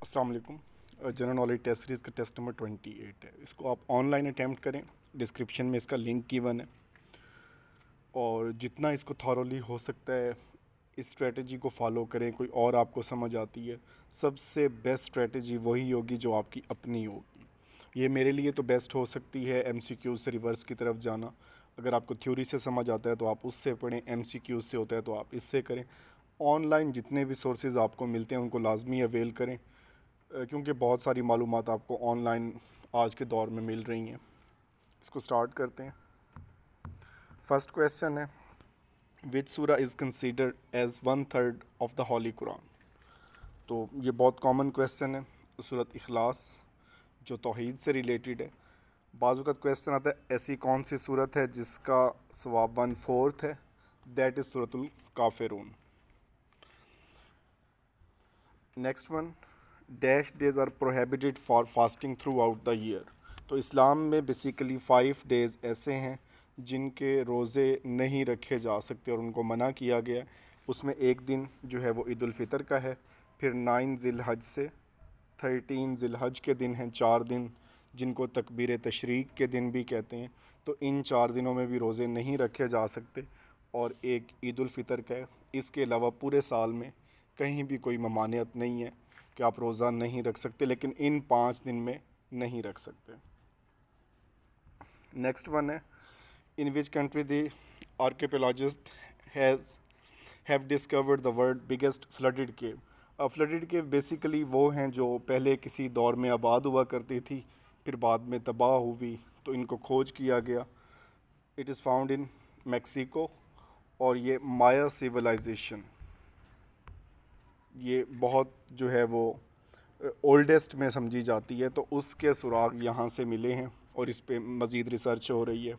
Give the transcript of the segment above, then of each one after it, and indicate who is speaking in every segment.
Speaker 1: अस्सलाम वालेकुम। General knowledge test series का टेस्ट नंबर 28 है। इसको आप ऑनलाइन अटैम्प्ट करें, डिस्क्रिप्शन में इसका लिंक गिवन है। और जितना इसको थॉरोली हो सकता है इस स्ट्रेटजी को फॉलो करें। कोई और आपको समझ आती है, सबसे बेस्ट स्ट्रेटजी वही होगी जो आपकी अपनी होगी। ये मेरे लिए तो बेस्ट हो सकती है एमसीक्यू से रिवर्स की तरफ जाना। अगर आपको थ्योरी से समझ आता है तो आप उससे पढ़ें, एमसीक्यू से होता है तो आप इससे करें। ऑनलाइन जितने भी सोर्सेज आपको मिलते हैं उनको लाजमी अवेल करें, क्योंकि बहुत सारी मालूमात आपको ऑनलाइन आज के दौर में मिल रही हैं। इसको स्टार्ट करते हैं। फर्स्ट क्वेश्चन है, which surah is considered as 1/3 of the holy Quran. तो ये बहुत कॉमन क्वेश्चन है। सूरत इखलास जो तौहीद से रिलेटेड है। बाज़ वक़्त क्वेश्चन आता है ऐसी कौन सी सूरत है जिसका सवाब 1/4 है, दैट इज़ सूरतुल काफिरून। Next one, dash days are prohibited for fasting throughout the year. तो इस्लाम में बेसिकली 5 डेज़ ऐसे हैं जिनके रोज़े नहीं रखे जा सकते और उनको मना किया गया। उसमें एक दिन जो है वो ईद उल फ़ितर का है, फिर 9 ज़िलहज से 13 ज़िलहज के दिन हैं 4 दिन जिनको तकबीर तशरीक के दिन भी कहते हैं। तो इन 4 दिनों में भी रोज़े नहीं रखे जा सकते और एक ईद उल फ़ितर का है। इसके अलावा पूरे साल में कहीं भी कोई ममानियत नहीं है कि आप रोज़ा नहीं रख सकते, लेकिन इन 5 दिन में नहीं रख सकते। नेक्स्ट वन है, in which country the archaeologist have discovered the world biggest flooded cave. Flooded cave basically वो हैं जो पहले किसी दौर में आबाद हुआ करती थी, फिर बाद में तबाह हुई, तो इनको खोज किया गया। It is found in Mexico और ये माया सिविलाइजेशन, ये बहुत जो है वो ओल्डेस्ट में समझी जाती है। तो उसके सुराग यहाँ से मिले हैं और इस पे मज़ीद रिसर्च हो रही है।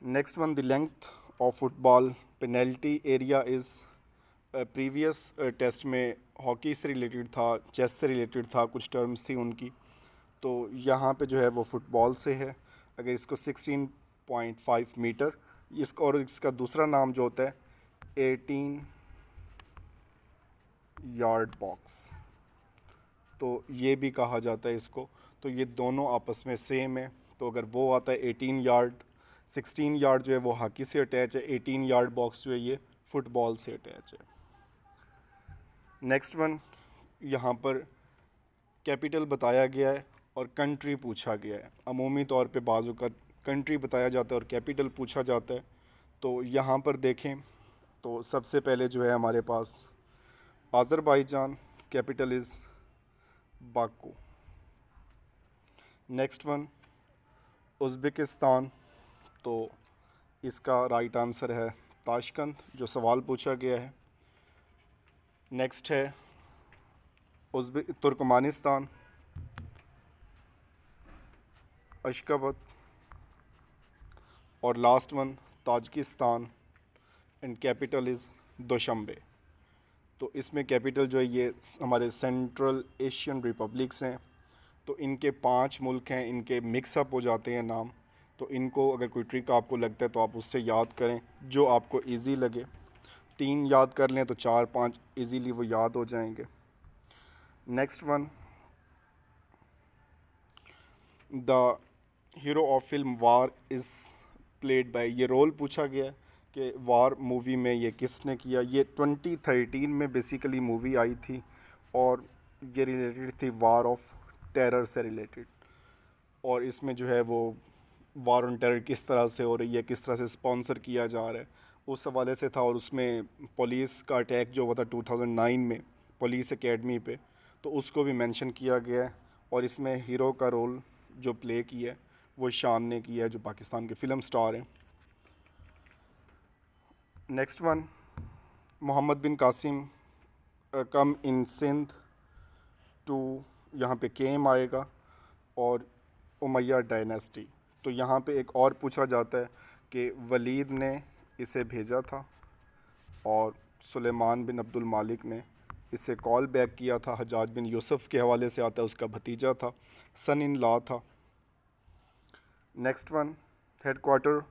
Speaker 1: Next one, the length of football penalty area is. Previous test में हॉकी से रिलेटेड था, चेस से रिलेटेड था, कुछ टर्म्स थी उनकी। तो यहाँ पे जो है वो फ़ुटबॉल से है। अगर इसको 16.5 मीटर, इसका और इसका दूसरा नाम जो होता है 18 यार्ड बॉक्स, तो ये भी कहा जाता है इसको। तो ये दोनों आपस में सेम है। तो अगर वो आता है 18 यार्ड, 16 यार्ड जो है वो हॉकी से अटैच है, 18 यार्ड बॉक्स जो है ये फ़ुटबॉल से अटैच है। नेक्स्ट वन, यहाँ पर कैपिटल बताया गया है और कंट्री पूछा गया है। अमूमी तौर पे बाज़ू का कंट्री बताया जाता है और कैपिटल पूछा जाता है। तो यहाँ पर देखें तो सबसे पहले जो है हमारे पास Azerbaijan, capital is Baku. Next one, Uzbekistan, तो इसका राइट आंसर है ताशकंद, जो सवाल पूछा गया है। नेक्स्ट है तुर्कमानिस्तान, अशकाबत। और last one Tajikistan and capital is Dushanbe. तो इसमें कैपिटल जो है ये हमारे सेंट्रल एशियन रिपब्लिक्स हैं। तो इनके 5 मुल्क हैं, इनके मिक्सअप हो जाते हैं नाम। तो इनको अगर कोई ट्रिक आपको लगता है तो आप उससे याद करें जो आपको इजी लगे। 3 याद कर लें तो 4-5 इजीली वो याद हो जाएंगे। Next one, the hero of film war is played by. ये रोल पूछा गया है कि वार मूवी में ये किसने किया। ये 2013 में बेसिकली मूवी आई थी और ये रिलेटेड थी वार ऑफ टेरर से रिलेटेड। और इसमें जो है वो वार ऑन टेरर किस तरह से हो रही है, किस तरह से स्पॉन्सर किया जा रहा है, उस हवाले से था। और उसमें पुलिस का अटैक जो हुआ था 2009 में पुलिस एकेडमी पे, तो उसको भी मेंशन किया गया है। और इसमें हीरो का रोल जो प्ले किया है वो शान ने किया है, जो पाकिस्तान के फ़िल्म स्टार हैं। Next one, Muhammad bin Qasim come in Sindh to, यहाँ पे केम आएगा और उमैया डायनेस्टी। तो यहाँ पे एक और पूछा जाता है कि वलीद ने इसे भेजा था और सुलेमान बिन अब्दुल मालिक ने इसे कॉल बैक किया था। हजाज बिन यूसुफ के हवाले से आता है, उसका भतीजा था, सन इन लॉ था। Next one, head quarter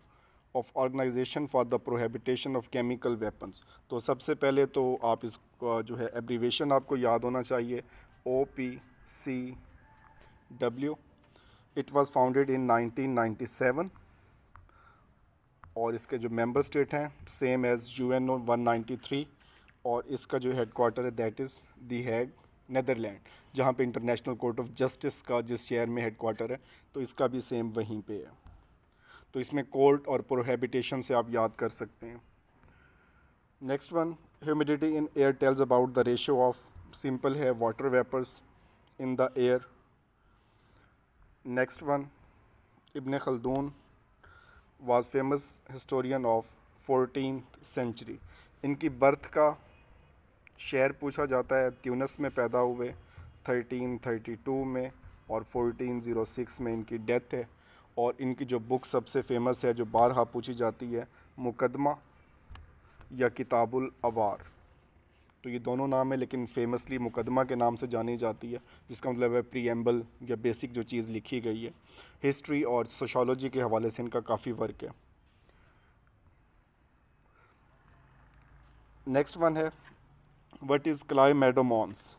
Speaker 1: of organisation for the prohibition of chemical weapons. तो सबसे पहले तो आप इसका जो है एब्रीवेशन आपको याद होना चाहिए, OPCW। It was founded in 1997 और इसके जो मेंबर स्टेट हैं सेम एज़ UNO 193 और इसका जो हेड क्वार्टर है that is the Hague, Netherland, जहाँ पे इंटरनेशनल कोर्ट ऑफ जस्टिस का जिस शहर में हेड क्वार्टर है तो इसका भी सेम वहीं पे है। तो इसमें कोर्ट और प्रोहिबिटेशन से आप याद कर सकते हैं। Next one, humidity in air tells about the ratio of, simple है, water vapours in the air. Next one, Ibn Khaldun was famous historian of 14th century. इनकी बर्थ का शहर पूछा जाता है, ट्यूनिस में पैदा हुए 1332 में और 1406 में इनकी डेथ है। और इनकी जो बुक सबसे फेमस है जो बारहा पूछी जाती है, मुकदमा या किताबुल अवार। तो ये दोनों नाम है लेकिन फेमसली मुकदमा के नाम से जानी जाती है, जिसका मतलब है प्रीएम्बल या बेसिक जो चीज़ लिखी गई है। हिस्ट्री और सोशोलॉजी के हवाले से इनका काफ़ी वर्क है। नेक्स्ट वन है व्हाट इज़ क्लाइमेडोमोन्स।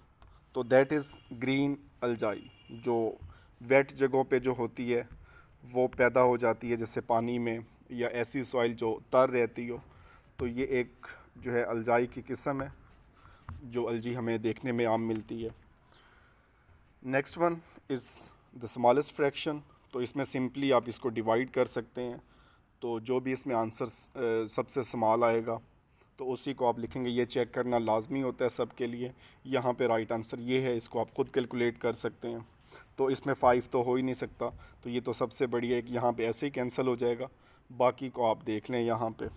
Speaker 1: तो दैट इज़ ग्रीन अलजाई, जो वेट जगहों पे जो होती है वो पैदा हो जाती है, जैसे पानी में या ऐसी सॉइल जो तर रहती हो। तो ये एक जो है अलजाई की किस्म है जो अलजी हमें देखने में आम मिलती है। Next one is the smallest fraction. तो इसमें सिंपली आप इसको डिवाइड कर सकते हैं, तो जो भी इसमें आंसर सबसे स्मॉल आएगा तो उसी को आप लिखेंगे। ये चेक करना लाजमी होता है सब के लिए। यहाँ पे राइट आंसर ये है, इसको आप खुद कैलकुलेट कर सकते हैं। तो इसमें 5 तो हो ही नहीं सकता, तो ये तो सबसे बढ़िया है कि यहाँ पे ऐसे ही कैंसिल हो जाएगा, बाकी को आप देख लें यहाँ पे।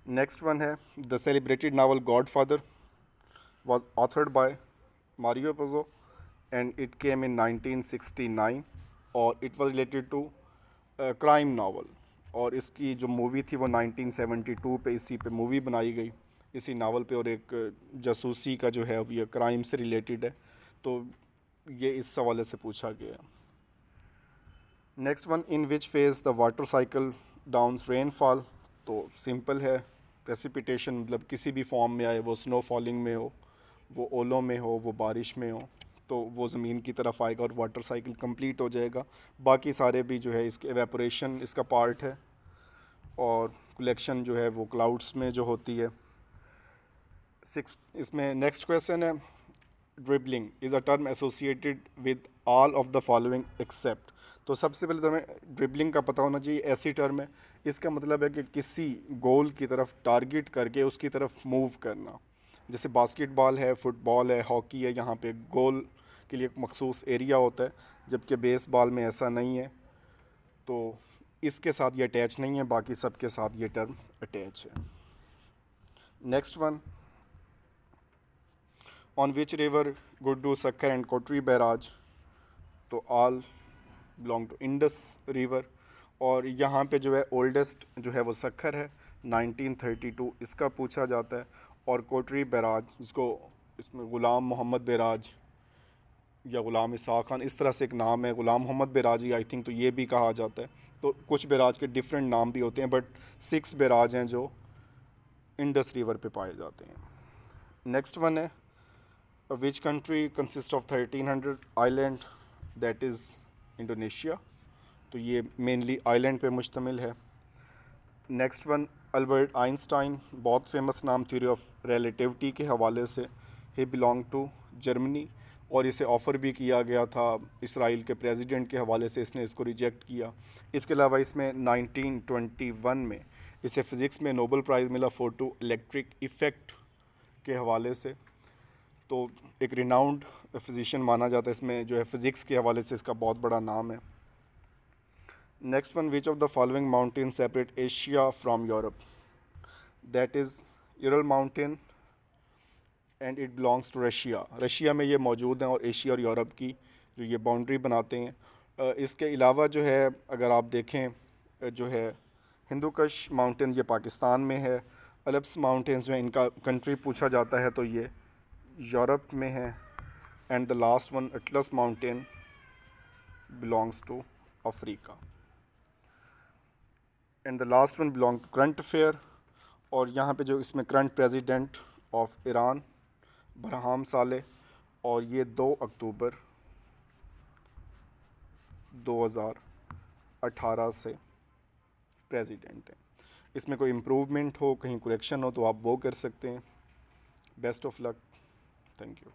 Speaker 1: नेक्स्ट वन है the celebrated novel Godfather was authored by Mario Puzo and it came in 1969 और it was related to crime novel. और इसकी जो मूवी थी वो 1972 पे इसी पे मूवी बनाई गई, इसी नावल पे, और एक जासूसी का जो है ये क्राइम से रिलेटेड है। तो ये इस हवाले से पूछा गया। Next one, in which phase the water cycle downs rainfall. तो सिंपल है, प्रेसिपिटेशन मतलब किसी भी फॉर्म में आए, वो स्नो फॉलिंग में हो, वो ओलों में हो, वो बारिश में हो, तो वो ज़मीन की तरफ आएगा और वाटर साइकिल कंप्लीट हो जाएगा। बाकी सारे भी जो है इसके एवेपोरेशन इसका पार्ट है और कलेक्शन जो है वो क्लाउड्स में जो होती है। इसमें नेक्स्ट क्वेश्चन है dribbling is a term associated with all of the following except. तो सबसे पहले तो हमें ड्रिबलिंग का पता होना चाहिए, ऐसी टर्म है, इसका मतलब है कि किसी गोल की तरफ टारगेट करके उसकी तरफ मूव करना। जैसे बास्केटबॉल है, फुटबॉल है, हॉकी है, यहाँ पे गोल के लिए एक मखसूस एरिया होता है, जबकि बेसबॉल में ऐसा नहीं है। तो इसके साथ ये अटैच नहीं है, बाकी सब के साथ ये टर्म अटैच है। Next one, on which river Guddu, Sukkur and Kotri barrage. तो all belong to Indus river. और यहाँ पे जो है ओल्डेस्ट जो है वो सक्खर है, 1932 इसका पूछा जाता है। और कोटरी बैराज, जिसको इसमें ग़ुलाम मोहम्मद बैराज या ग़ुलाम इसहाक़ खान इस तरह से एक नाम है, ग़ुलाम मोहम्मद बैराज ही आई थिंक, तो ये भी कहा जाता है। तो कुछ बैराज के डिफरेंट नाम भी होते हैं, बट 6 बैराज हैं जो इंडस रिवर पे पाए जाते हैं। नेक्स्ट वन है which country consist of 1300 island, that is Indonesia. तो ये मेनली आइलैंड पे मुश्तमिल है। नेक्स्ट वन, अल्बर्ट आइंस्टाइन, बहुत फेमस नाम थ्योरी ऑफ रिलेटिविटी के हवाले से। ही बिलोंग टू जर्मनी और इसे ऑफ़र भी किया गया था इसराइल के प्रेसिडेंट के हवाले से, इसने इसको रिजेक्ट किया। इसके अलावा इसमें 1921 में इसे फ़िज़िक्स में नोबेल प्राइज़ मिला फोटो इलेक्ट्रिक इफ़ेक्ट के हवाले से। तो एक रिनाउंड फिजिशियन माना जाता है, इसमें जो है फ़िज़िक्स के हवाले से इसका बहुत बड़ा नाम है। Next one, which of the following mountain separate Asia from Europe, that is Ural mountain and it belongs to Russia. Russia में ये मौजूद हैं और एशिया और यूरोप की जो ये बाउंड्री बनाते हैं। इसके अलावा जो है अगर आप देखें जो है हिंदुकश माउंटेन ये पाकिस्तान में है। अल्प्स माउंटेन्स जो है इनका कंट्री पूछा जाता है तो ये यूरोप में है। And the last one, Atlas mountain belongs to Africa. And the last one belong to current affair. और यहाँ पे जो इसमें current president of Iran Barham Salih, और ये 2 अक्टूबर 2018 से प्रेसिडेंट हैं। इसमें कोई इम्प्रूवमेंट हो, कहीं करेक्शन हो तो आप वो कर सकते हैं। Best of luck. Thank you.